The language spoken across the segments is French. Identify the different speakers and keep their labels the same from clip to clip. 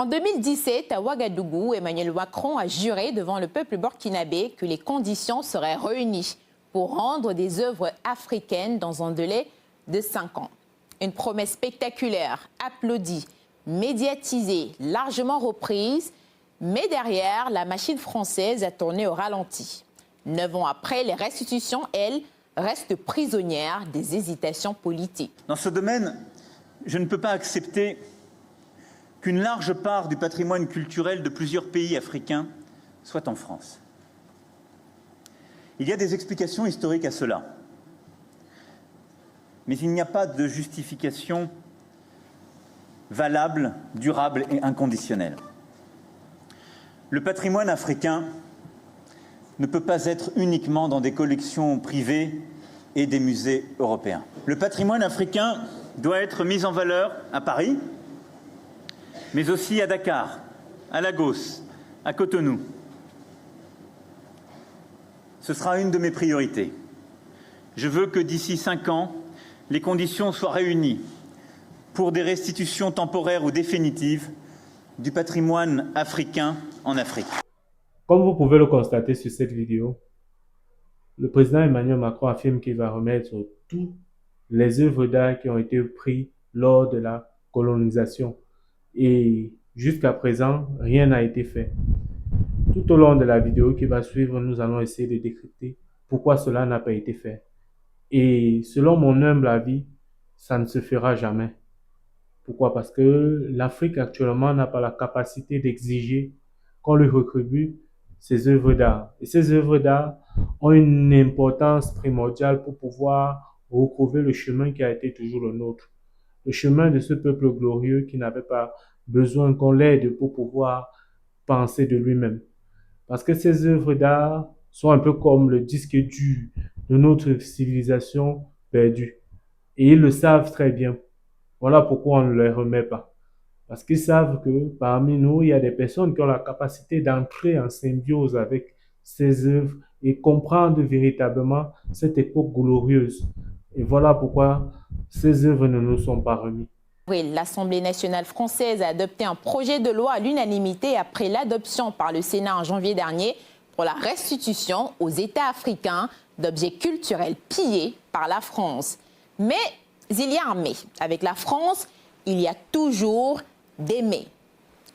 Speaker 1: En 2017, à Ouagadougou, Emmanuel Macron a juré devant le peuple burkinabé que les conditions seraient réunies pour rendre des œuvres africaines dans un délai de 5 ans. Une promesse spectaculaire, applaudie, médiatisée, largement reprise, mais derrière, la machine française a tourné au ralenti. 9 ans après, les restitutions, elles, restent prisonnières des hésitations politiques.
Speaker 2: Dans ce domaine, je ne peux pas accepter qu'une large part du patrimoine culturel de plusieurs pays africains soit en France. Il y a des explications historiques à cela, mais il n'y a pas de justification valable, durable et inconditionnelle. Le patrimoine africain ne peut pas être uniquement dans des collections privées et des musées européens. Le patrimoine africain doit être mis en valeur à Paris, mais aussi à Dakar, à Lagos, à Cotonou. Ce sera une de mes priorités. Je veux que d'ici 5 ans, les conditions soient réunies pour des restitutions temporaires ou définitives du patrimoine africain en Afrique.
Speaker 3: Comme vous pouvez le constater sur cette vidéo, le président Emmanuel Macron affirme qu'il va remettre toutes les œuvres d'art qui ont été prises lors de la colonisation. Et jusqu'à présent, rien n'a été fait. Tout au long de la vidéo qui va suivre, nous allons essayer de décrypter pourquoi cela n'a pas été fait. Et selon mon humble avis, ça ne se fera jamais. Pourquoi? Parce que l'Afrique actuellement n'a pas la capacité d'exiger qu'on lui retribue ses œuvres d'art. Et ces œuvres d'art ont une importance primordiale pour pouvoir retrouver le chemin qui a été toujours le nôtre. Le chemin de ce peuple glorieux qui n'avait pas besoin qu'on l'aide pour pouvoir penser de lui-même. Parce que ces œuvres d'art sont un peu comme le disque dur de notre civilisation perdue. Et ils le savent très bien. Voilà pourquoi on ne les remet pas. Parce qu'ils savent que parmi nous, il y a des personnes qui ont la capacité d'entrer en symbiose avec ces œuvres et comprendre véritablement cette époque glorieuse. Et voilà pourquoi ces œuvres ne nous sont pas remises.
Speaker 1: L'Assemblée nationale française a adopté un projet de loi à l'unanimité après l'adoption par le Sénat en janvier dernier pour la restitution aux États africains d'objets culturels pillés par la France. Mais il y a un mais. Avec la France, il y a toujours des mais.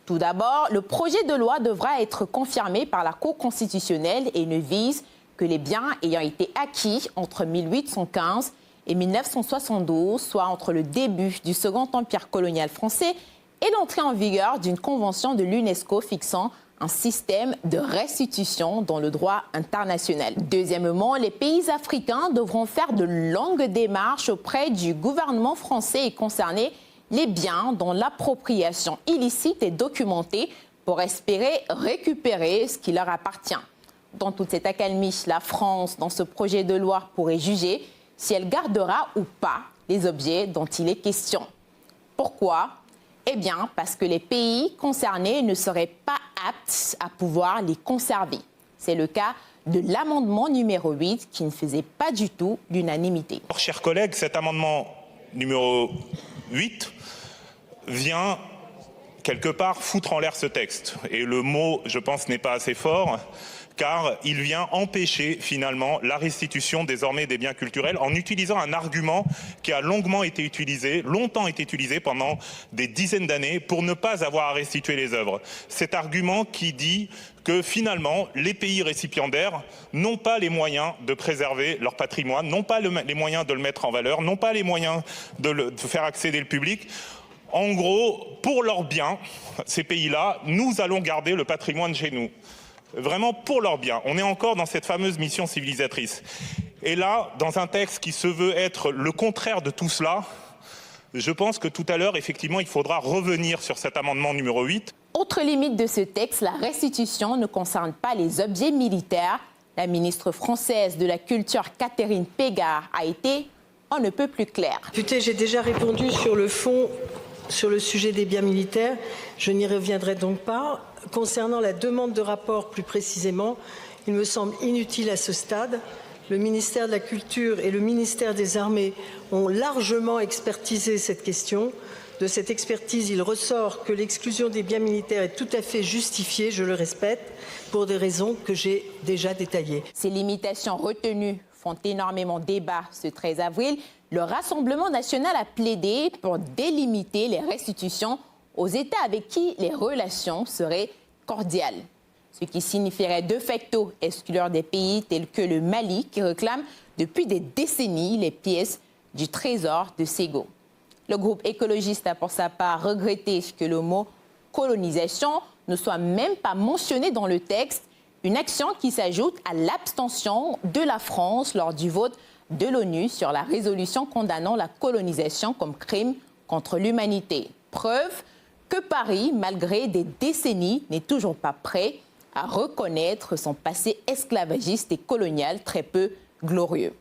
Speaker 1: Tout d'abord, le projet de loi devra être confirmé par la Cour constitutionnelle et ne vise que les biens ayant été acquis entre 1815 et 1972, soit entre le début du Second Empire colonial français et l'entrée en vigueur d'une convention de l'UNESCO fixant un système de restitution dans le droit international. Deuxièmement, les pays africains devront faire de longues démarches auprès du gouvernement français et concerner les biens dont l'appropriation illicite est documentée pour espérer récupérer ce qui leur appartient. Dans toute cette accalmie, la France, dans ce projet de loi, pourrait juger si elle gardera ou pas les objets dont il est question. Pourquoi? Eh bien, parce que les pays concernés ne seraient pas aptes à pouvoir les conserver. C'est le cas de l'amendement numéro 8 qui ne faisait pas du tout l'unanimité.
Speaker 4: Chers collègues, cet amendement numéro 8 vient quelque part foutre en l'air ce texte. Et le mot, je pense, n'est pas assez fort, car il vient empêcher finalement la restitution désormais des biens culturels en utilisant un argument qui a longtemps été utilisé pendant des dizaines d'années pour ne pas avoir à restituer les œuvres. Cet argument qui dit que finalement les pays récipiendaires n'ont pas les moyens de préserver leur patrimoine, n'ont pas les moyens de le mettre en valeur, n'ont pas les moyens de faire accéder le public. En gros, pour leurs biens, ces pays-là, nous allons garder le patrimoine chez nous. Vraiment pour leur bien. On est encore dans cette fameuse mission civilisatrice. Et là, dans un texte qui se veut être le contraire de tout cela, je pense que tout à l'heure, effectivement, il faudra revenir sur cet amendement numéro 8.
Speaker 1: Autre limite de ce texte, la restitution ne concerne pas les objets militaires. La ministre française de la Culture, Catherine Pégard, a été on ne peut plus claire.
Speaker 5: Écoutez, j'ai déjà répondu sur le fond, sur le sujet des biens militaires. Je n'y reviendrai donc pas. Concernant la demande de rapport plus précisément, il me semble inutile à ce stade. Le ministère de la Culture et le ministère des Armées ont largement expertisé cette question. De cette expertise, il ressort que l'exclusion des biens militaires est tout à fait justifiée, je le répète, pour des raisons que j'ai déjà détaillées.
Speaker 1: Ces limitations retenues font énormément débat ce 13 avril. Le Rassemblement national a plaidé pour délimiter les restitutions aux États avec qui les relations seraient cordiales. Ce qui signifierait de facto exclure des pays tels que le Mali qui réclament depuis des décennies les pièces du trésor de Ségo. Le groupe écologiste a pour sa part regretté que le mot colonisation ne soit même pas mentionné dans le texte, une action qui s'ajoute à l'abstention de la France lors du vote de l'ONU sur la résolution condamnant la colonisation comme crime contre l'humanité. Preuve que Paris, malgré des décennies, n'est toujours pas prêt à reconnaître son passé esclavagiste et colonial très peu glorieux.